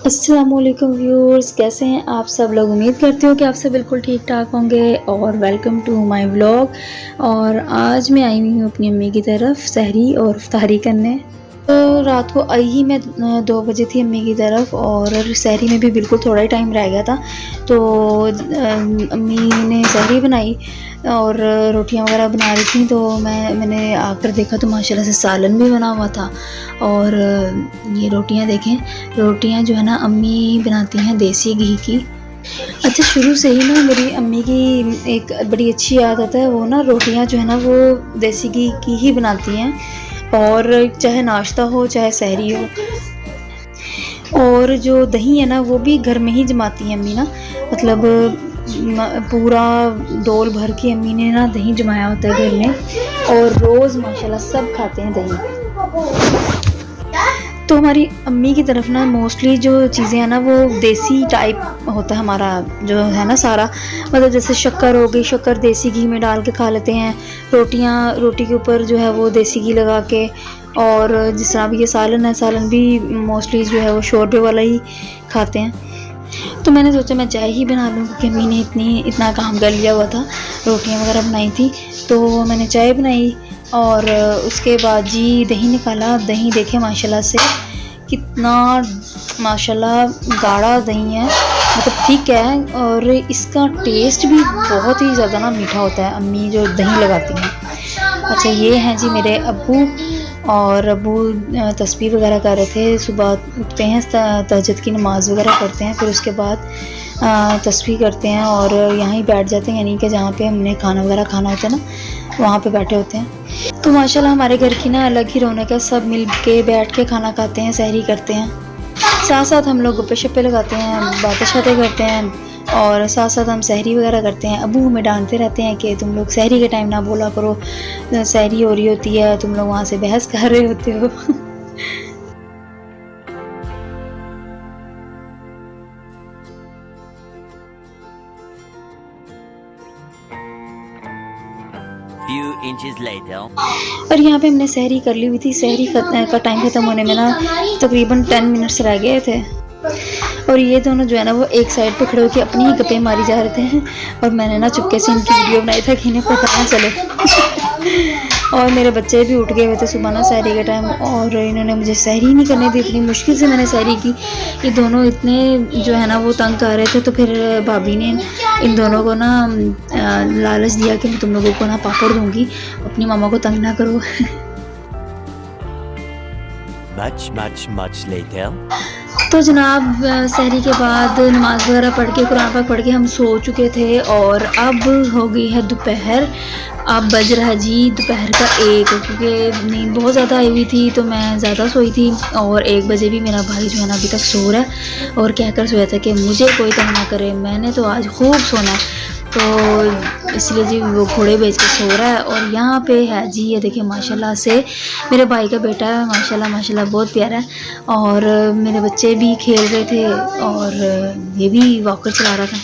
अस्सलामुअलैकुम व्यूअर्स, कैसे हैं आप सब लोग। उम्मीद करती हूँ कि आप सब बिल्कुल ठीक ठाक होंगे और वेलकम टू माय व्लॉग। और आज मैं आई हुई हूँ अपनी अम्मी की तरफ सहरी और इफ्तारी करने। तो रात को आई ही मैं 2 बजे थी अम्मी की तरफ और सहरी में भी बिल्कुल थोड़ा ही टाइम रह गया था। तो अम्मी ने सहरी बनाई और रोटियां वगैरह बना रही थी। तो मैंने आकर देखा तो माशाल्लाह से सालन भी बना हुआ था। और ये रोटियां देखें, रोटियां जो है ना अम्मी बनाती हैं देसी घी की। अच्छा, शुरू से ही ना मेरी अम्मी की एक बड़ी अच्छी आदत है, वो ना रोटियां जो है ना वो देसी घी की ही बनाती हैं। और चाहे नाश्ता हो चाहे सहरी हो। और जो दही है ना वो भी घर में ही जमाती हैं अम्मी ना, मतलब पूरा डोल भर के अम्मी ने ना दही जमाया होता है घर में। और रोज़ माशाल्लाह सब खाते हैं दही। तो हमारी अम्मी की तरफ ना मोस्टली जो चीज़ें हैं ना वो देसी टाइप होता है हमारा जो है ना सारा, मतलब जैसे शक्कर हो गई, शक्कर देसी घी में डाल के खा लेते हैं। रोटी के ऊपर जो है वो देसी घी लगा के। और जिस तरह भी ये सालन है, सालन भी मोस्टली जो है वो शोरबे वाला ही खाते हैं। तो मैंने सोचा मैं चाय ही बना लूँ क्योंकि अम्मी ने इतना काम कर लिया हुआ था, रोटियाँ वगैरह बनाई थी। तो मैंने चाय बनाई और उसके बाद जी दही निकाला। दही देखे माशाल्लाह से कितना माशाल्लाह गाढ़ा दही है, मतलब ठीक है। और इसका टेस्ट भी बहुत ही ज़्यादा ना मीठा होता है अम्मी जो दही लगाती हैं। अच्छा, ये हैं जी मेरे अब्बू। और अब्बू तस्बीह वगैरह कर रहे थे। सुबह उठते हैं, तहज्जुद की नमाज़ वगैरह पढ़ते हैं, फिर उसके बाद तस्बीह करते हैं और यहाँ ही बैठ जाते हैं, यानी कि जहाँ पे हमने खाना वगैरह खाना होता है ना वहाँ पे बैठे होते हैं। तो माशाल्लाह हमारे घर की ना अलग ही रौनक है, सब मिल के बैठ के खाना खाते हैं, सहरी करते हैं। साथ साथ हम लोग गप्पे शप्पे लगाते हैं, बातें शातें करते हैं और साथ साथ हम सहरी वगैरह करते हैं। अबू हमें डांटते रहते हैं कि तुम लोग सहरी के टाइम ना बोला करो, सहरी हो रही होती है, तुम लोग वहाँ से बहस कर रहे होते हो। Few inches later. और यहाँ पे हमने सहरी कर ली हुई थी। सहरी का टाइम ख़त्म होने में ना तकरीबन 10 मिनट्स रह गए थे। और ये दोनों जो है ना वो एक साइड पे खड़े होकर अपनी ही गप्पे मारी जा रहे थे और मैंने ना चुपके से इनकी वीडियो बनाई था कि इन्हें पता ना चले। और मेरे बच्चे भी उठ गए हुए थे सुबह ना सहरी के टाइम, और इन्होंने मुझे सहरी नहीं करने दी। इतनी मुश्किल से मैंने सहरी की। ये दोनों इतने जो है ना वो तंग कर रहे थे। तो फिर भाभी ने इन दोनों को ना लालच दिया कि मैं तुम लोगों को ना पापड़ दूंगी, अपनी मामा को तंग ना करो। Much later. तो जनाब सहरी के बाद नमाज़ वगैरह पढ़ के, कुरान पाक पढ़ के हम सो चुके थे। और अब हो गई है दोपहर। अब बज रहा है जी दोपहर का 1, क्योंकि नींद बहुत ज़्यादा आई हुई थी तो मैं ज़्यादा सोई थी। और 1 बजे भी मेरा भाई जो है ना अभी तक सो रहा है और कहकर सोया था कि मुझे कोई तंग ना करे, मैंने तो आज खूब सोना है। तो इसलिए जी वो घोड़े बेच के सो रहा है। और यहाँ पे है जी ये देखिए माशाल्लाह से मेरे भाई का बेटा है, माशाल्लाह माशाल्लाह बहुत प्यारा है। और मेरे बच्चे भी खेल रहे थे और ये भी वॉकर चला रहा था।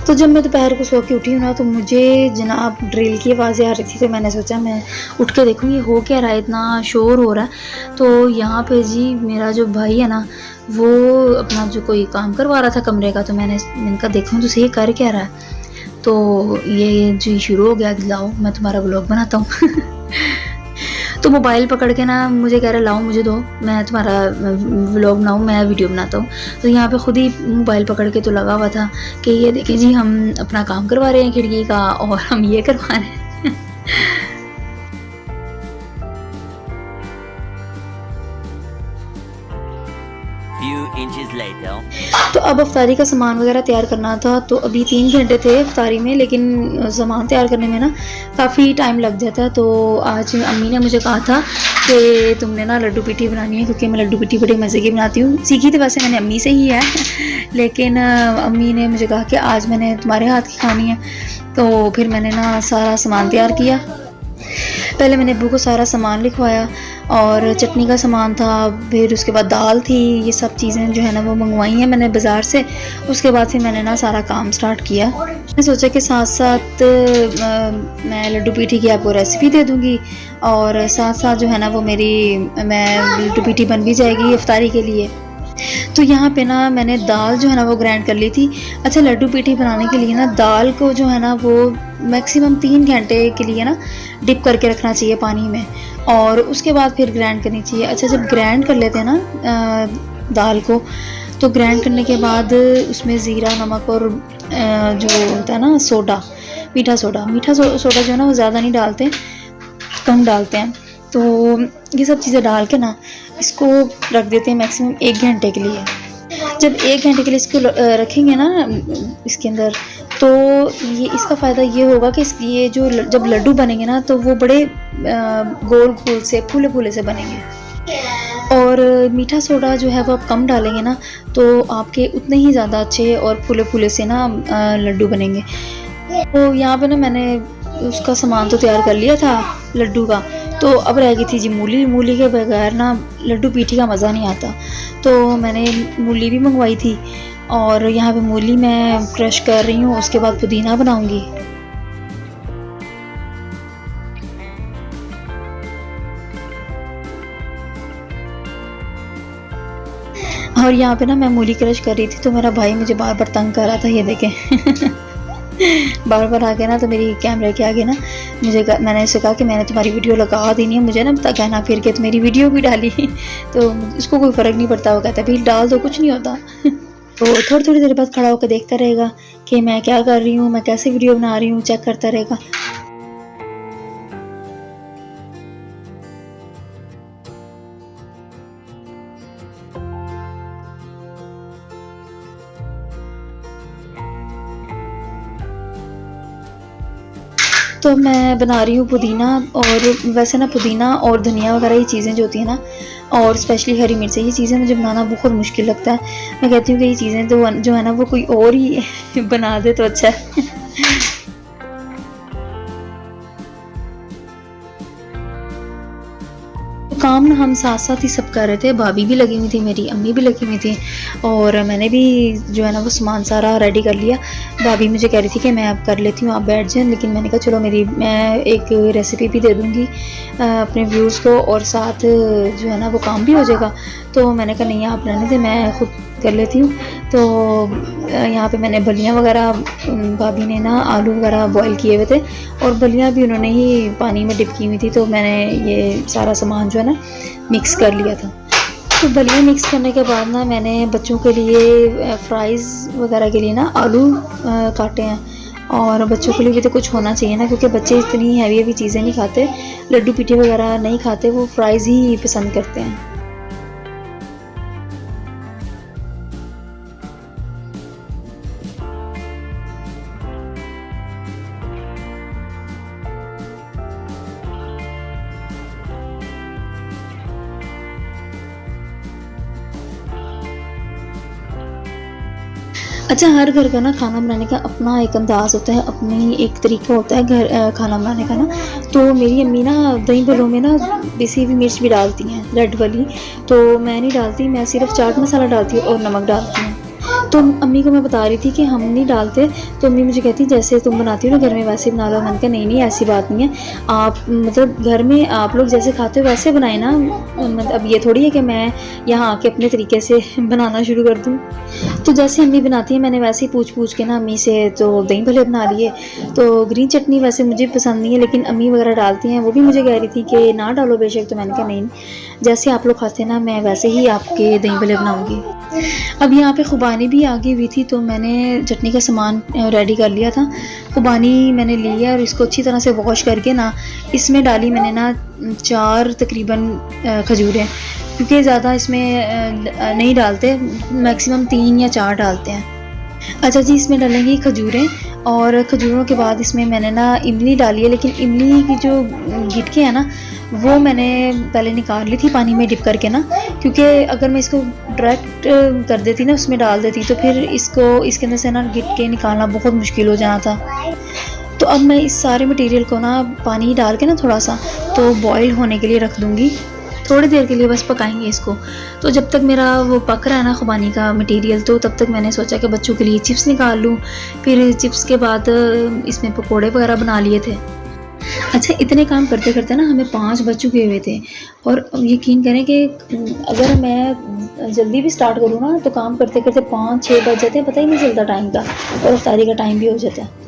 तो जब मैं दोपहर को सो के उठी हूँ ना तो मुझे जनाब ड्रिल की आवाज़ें आ रही थी। तो मैंने सोचा मैं उठ के देखूँ ये हो क्या रहा है, इतना शोर हो रहा है। तो यहाँ पे जी मेरा जो भाई है ना वो अपना जो कोई काम करवा रहा था कमरे का, तो मैंने कहा देखूँ तो सही कर क्या रहा है। तो ये जी शुरू हो गया, लाओ मैं तुम्हारा व्लॉग बनाता हूँ। तो मोबाइल पकड़ के ना मुझे कह रहा लाओ मुझे दो, मैं तुम्हारा व्लॉग बनाऊँ, मैं वीडियो बनाता हूँ। तो यहाँ पे खुद ही मोबाइल पकड़ के तो लगा हुआ था कि ये देखिए जी हम अपना काम करवा रहे हैं खिड़की का और हम ये करवा रहे हैं। Few inches later. तो अब अफ्तारी का सामान वगैरह तैयार करना था। तो अभी 3 घंटे थे अफ्तारी में, लेकिन सामान तैयार करने में ना काफ़ी टाइम लग जाता है। तो आज अम्मी ने मुझे कहा था कि तुमने ना लड्डू पिट्ठी बनानी है, क्योंकि मैं लड्डू पिट्ठी बड़े मज़े की बनाती हूँ। सीखी थी वैसे मैंने अम्मी से ही है, लेकिन अम्मी ने मुझे कहा कि आज मैंने तुम्हारे हाथ की खानी है। तो फिर मैंने ना सारा सामान तैयार किया। पहले मैंने अब्बू को सारा सामान लिखवाया और चटनी का सामान था, फिर उसके बाद दाल थी, ये सब चीज़ें जो है ना वो मंगवाई हैं मैंने बाज़ार से। उसके बाद फिर मैंने ना सारा काम स्टार्ट किया। मैंने सोचा कि साथ साथ मैं लड्डू पीठी की आपको रेसिपी दे दूँगी और साथ साथ जो है ना वो मैं लड्डू पीठी बन भी जाएगी इफ्तारी के लिए। तो यहाँ पे ना मैंने दाल जो है ना वो ग्राइंड कर ली थी। अच्छा, लड्डू पीठी बनाने के लिए ना दाल को जो है ना वो मैक्सिमम 3 घंटे के लिए ना डिप करके रखना चाहिए पानी में और उसके बाद फिर ग्राइंड करनी चाहिए। अच्छा, जब ग्राइंड कर लेते हैं ना दाल को, तो ग्राइंड करने के बाद उसमें ज़ीरा, नमक और जो होता है ना सोडा, मीठा सोडा जो है ना वो ज़्यादा नहीं डालते, कम डालते हैं। तो ये सब चीज़ें डाल के ना इसको रख देते हैं मैक्सिमम 1 घंटे के लिए। जब 1 घंटे के लिए इसको रखेंगे ना इसके अंदर, तो ये इसका फ़ायदा ये होगा कि ये जो जब लड्डू बनेंगे ना तो वो बड़े गोल गोल से फूले फूले से बनेंगे। और मीठा सोडा जो है वो आप कम डालेंगे ना तो आपके उतने ही ज़्यादा अच्छे और फूले फूले से ना लड्डू बनेंगे। तो यहाँ पे ना मैंने उसका सामान तो तैयार कर लिया था लड्डू का, तो अब रह गई थी जी मूली के बगैर ना लड्डू पीठी का मज़ा नहीं आता। तो मैंने मूली भी मंगवाई थी और यहाँ पे मूली मैं क्रश कर रही हूँ, उसके बाद पुदीना बनाऊँगी। और यहाँ पे ना मैं मूली क्रश कर रही थी तो मेरा भाई मुझे बार बार तंग कर रहा था, ये देखें बार बार आ गया ना तो मेरी कैमरे के आगे ना मैंने उससे कहा कि मैंने तुम्हारी वीडियो लगा देनी है, मुझे ना पता कहना फिर के तुम्हारी वीडियो भी डाली तो उसको कोई फ़र्क नहीं पड़ता, वो कहता है भाई डाल दो, कुछ नहीं होता तो थोड़ी देर बाद खड़ा होकर देखता रहेगा कि मैं क्या कर रही हूँ, मैं कैसे वीडियो बना रही हूँ, चेक करता रहेगा। तो मैं बना रही हूँ पुदीना, और वैसे ना पुदीना और धनिया वगैरह ये चीज़ें जो होती हैं ना, और स्पेशली हरी मिर्च, ये चीज़ें मुझे बनाना बहुत मुश्किल लगता है। मैं कहती हूँ कि ये चीज़ें तो जो है ना वो कोई और ही बना दे तो अच्छा है काम ना हम साथ साथ ही सब कर रहे थे, भाभी भी लगी हुई थी, मेरी अम्मी भी लगी हुई थी और मैंने भी जो है ना वो सामान सारा रेडी कर लिया। भाभी मुझे कह रही थी कि मैं अब कर लेती हूँ, आप बैठ जाएं, लेकिन मैंने कहा चलो मैं एक रेसिपी भी दे दूँगी अपने व्यूज़ को और साथ जो है ना वो काम भी हो जाएगा। तो मैंने कहा नहीं, आप रहने दें, मैं खुद कर लेती हूँ। तो यहाँ पे मैंने बलियाँ वगैरह, भाभी ने ना आलू वगैरह बॉईल किए हुए थे और बलियाँ भी उन्होंने ही पानी में डिप की हुई थी, तो मैंने ये सारा सामान जो है ना मिक्स कर लिया था। तो बलियाँ मिक्स करने के बाद ना मैंने बच्चों के लिए फ्राइज़ वगैरह के लिए ना आलू काटे हैं, और बच्चों के लिए भी तो कुछ होना चाहिए ना, क्योंकि बच्चे इतनी हैवी चीज़ें नहीं खाते, लड्डू पीठे वगैरह नहीं खाते, वो फ्राइज़ ही पसंद करते हैं। अच्छा, हर घर का ना खाना बनाने का अपना एक अंदाज़ होता है, अपनी एक तरीका होता है घर खाना बनाने का ना। तो मेरी अम्मी ना दही भल्लों में ना पिसी हुई मिर्च भी डालती हैं, रेड वाली, तो मैं नहीं डालती, मैं सिर्फ चाट मसाला डालती हूँ और नमक डालती हूँ। तो अम्मी को मैं बता रही थी कि हम नहीं डालते, तो अम्मी मुझे कहती जैसे तुम बनाती हो ना घर में वैसे बना लो। मैंने कहा नहीं ऐसी बात नहीं है, आप मतलब घर में आप लोग जैसे खाते हो वैसे बनाए ना, मतलब अब ये थोड़ी है कि मैं यहाँ आके अपने तरीके से बनाना शुरू कर दूँ। तो जैसे अम्मी बनाती है मैंने वैसे ही पूछ के ना अम्मी से तो दही भल्ले बना लिए। तो ग्रीन चटनी वैसे मुझे पसंद नहीं है, लेकिन अम्मी वगैरह डालती हैं, वो भी मुझे कह रही थी कि ना डालो बेशक, तो मैंने कहा नहीं, जैसे आप लोग खाते हैं ना मैं वैसे ही आपके दही भल्ले बनाऊँगी। अब यहाँ पे खुबानी भी आ गई हुई थी, तो मैंने चटनी का सामान रेडी कर लिया था। खुबानी मैंने ली है और इसको अच्छी तरह से वॉश करके ना इसमें डाली मैंने ना 4 तकरीबन खजूरें, क्योंकि ज़्यादा इसमें नहीं डालते, मैक्सिमम 3 या 4 डालते हैं। अच्छा जी, इसमें डालेंगी खजूरें, और खजूरों के बाद इसमें मैंने ना इमली डाली है, लेकिन इमली की जो गिटके हैं ना वो मैंने पहले निकाल ली थी पानी में डिप करके ना, क्योंकि अगर मैं इसको डायरेक्ट कर देती ना उसमें डाल देती तो फिर इसके अंदर से ना गिटके निकालना बहुत मुश्किल हो जाना था। तो अब मैं इस सारे मटेरियल को ना पानी डाल के ना थोड़ा सा तो बॉईल होने के लिए रख दूँगी। थोड़ी देर के लिए बस पकाएंगे इसको। तो जब तक मेरा वो पक रहा है ना खुबानी का मटेरियल, तो तब तक मैंने सोचा कि बच्चों के लिए चिप्स निकाल लूँ। फिर चिप्स के बाद इसमें पकोड़े वगैरह बना लिए थे। अच्छा, इतने काम करते करते ना हमें 5 बज चुके हुए थे और यकीन करें कि अगर मैं जल्दी भी स्टार्ट करूँ ना तो काम करते करते 5-6 बज जाते हैं, पता ही नहीं चलता टाइम का, और इफ्तारी का टाइम भी हो जाता है।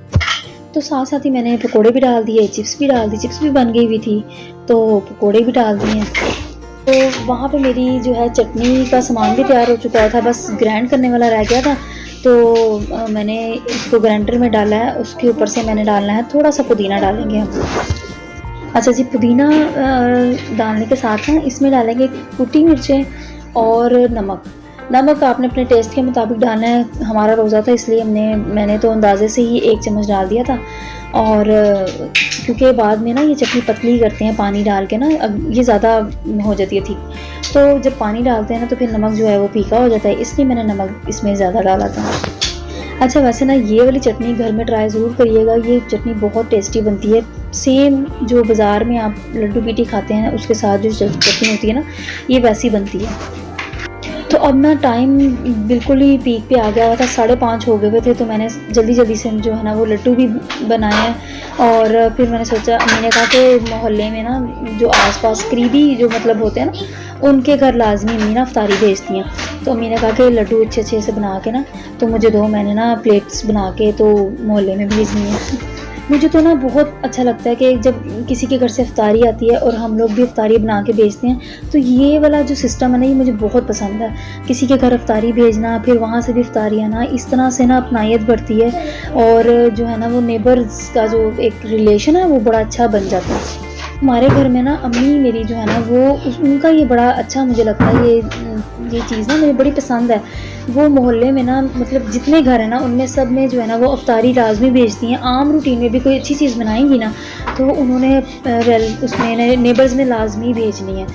तो साथ साथ ही मैंने पकोड़े भी डाल दिए, चिप्स भी डाल दी, चिप्स भी बन गई हुई थी तो पकोड़े भी डाल दिए। तो वहाँ पे मेरी जो है चटनी का सामान भी तैयार हो चुका था, बस ग्राइंड करने वाला रह गया था। तो मैंने इसको ग्राइंडर में डाला है, उसके ऊपर से मैंने डालना है थोड़ा सा पुदीना डालेंगे हम। अच्छा जी, पुदीना डालने के साथ ना इसमें डालेंगे कुटी मिर्चें और नमक। नमक आपने अपने टेस्ट के मुताबिक डालना है। हमारा रोज़ा था इसलिए मैंने तो अंदाजे से ही 1 चम्मच डाल दिया था। और क्योंकि बाद में ना ये चटनी पतली करते हैं पानी डाल के ना, अब ये ज़्यादा हो जाती है ठीक। तो जब पानी डालते हैं ना तो फिर नमक जो है वो फीका हो जाता है, इसलिए मैंने नमक इसमें ज़्यादा डाला था। अच्छा, वैसे ना ये वाली चटनी घर में ट्राई ज़रूर करिएगा, ये चटनी बहुत टेस्टी बनती है। सेम जो बाज़ार में आप लड्डू पीटी खाते हैं उसके साथ जो चटनी होती है ना, ये वैसी बनती है। तो अब ना टाइम बिल्कुल ही पीक पे आ गया हुआ था, 5:30 हो गए हुए थे। तो मैंने जल्दी से जो है ना वो लड्डू भी बनाए हैं। और फिर मैंने सोचा, मैंने कहा कि मोहल्ले में ना जो आसपास करीबी जो मतलब होते हैं ना, उनके घर लाजमी अम्मी ना अफ्तारी भेजती हैं। तो अम्मी ने कहा कि लड्डू अच्छे से बना के ना तो मुझे दो, मैंने ना प्लेट्स बना के तो मोहल्ले में भेजनी है। मुझे तो ना बहुत अच्छा लगता है कि जब किसी के घर से इफ्तारी आती है और हम लोग भी इफ्तारी बना के भेजते हैं, तो ये वाला जो सिस्टम है ना, ये मुझे बहुत पसंद है। किसी के घर इफ्तारी भेजना, फिर वहाँ से भी इफ्तारी आना, इस तरह से ना अपनायत बढ़ती है और जो है ना वो नेबर्स का जो एक रिलेशन है वो बड़ा अच्छा बन जाता है। हमारे घर में ना अम्मी मेरी जो है ना वो उनका ये बड़ा अच्छा मुझे लगता है, ये चीज़ ना मुझे बड़ी पसंद है। वो मोहल्ले में ना मतलब जितने घर हैं ना उनमें सब में जो है ना वो इफ्तारी लाजमी भेजती हैं। आम रूटीन में भी कोई अच्छी चीज़ बनाएंगी ना तो उन्होंने उसमें नेबर्स में लाजमी भेजनी है।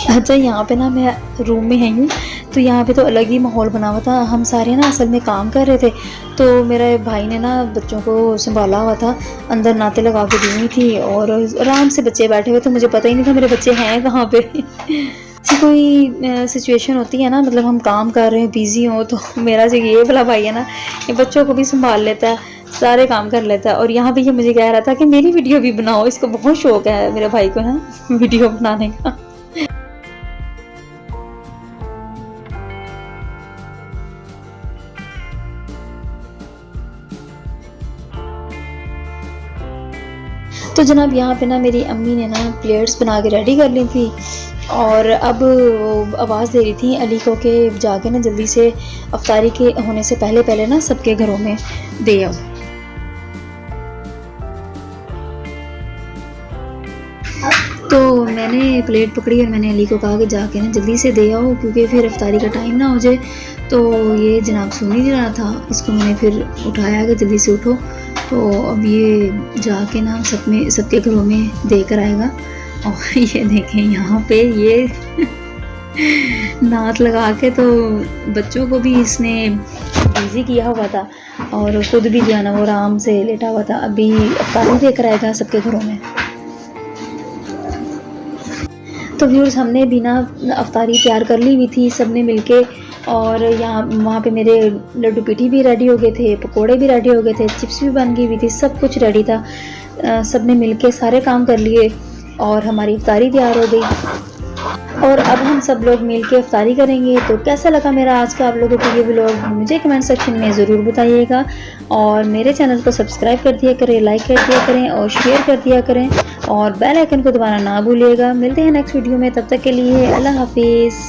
अच्छा, यहाँ पे ना मैं रूम में आई हूँ तो यहाँ पे तो अलग ही माहौल बना हुआ था। हम सारे ना असल में काम कर रहे थे, तो मेरे भाई ने ना बच्चों को संभाला हुआ था, अंदर नाते लगा के दी हुई थी और आराम से बच्चे बैठे हुए थे। मुझे पता ही नहीं था मेरे बच्चे हैं कहाँ पे। ऐसी कोई सिचुएशन होती है ना, मतलब हम काम कर रहे हैं, बिज़ी हो, तो मेरा जो ये वाला भाई है ना, ये बच्चों को भी संभाल लेता है, सारे काम कर लेता है। और यहाँ पे ये मुझे कह रहा था कि मेरी वीडियो भी बनाओ, इसको बहुत शौक है मेरे भाई को ना वीडियो बनाने का। तो जनाब यहाँ पे ना मेरी अम्मी ने ना प्लेट्स बना के रेडी कर ली थी और अब आवाज़ दे रही थी अली को कि जाके ना जल्दी से अफ्तारी के होने से पहले ना सबके घरों में दे आओ। तो मैंने प्लेट पकड़ी और मैंने अली को कहा कि जाके ना जल्दी से दे आओ, क्योंकि फिर अफ्तारी का टाइम ना हो जाए। तो ये जनाब सुन ही रहा था, इसको मैंने फिर उठाया कि जल्दी से उठो। तो अब ये जाके ना सबके घरों में दे कर आएगा। और ये देखें यहाँ पे ये नात लगा के तो बच्चों को भी इसने बिज़ी किया हुआ था और ख़ुद भी जो है ना वो आराम से लेटा हुआ था। अभी अफ्तारी देकर आएगा सबके घरों में। तो व्यूअर्स, हमने भी ना अफ्तारी तैयार कर ली हुई थी सबने मिलके, और वहाँ पे मेरे लड्डू पीठी भी रेडी हो गए थे, पकोड़े भी रेडी हो गए थे, चिप्स भी बन गई हुई थी, सब कुछ रेडी था। सबने मिलके सारे काम कर लिए और हमारी इफ्तारी तैयार हो गई। और अब हम सब लोग मिलके इफ्तारी करेंगे। तो कैसा लगा मेरा आज का आप लोगों को ये व्लॉग, मुझे कमेंट सेक्शन में ज़रूर बताइएगा। और मेरे चैनल को सब्सक्राइब कर दिया करें, लाइक कर दिया करें और शेयर कर दिया करें और बेल आइकन को दबाना ना भूलिएगा। मिलते हैं नेक्स्ट वीडियो में, तब तक के लिए अल्लाह हाफिज़।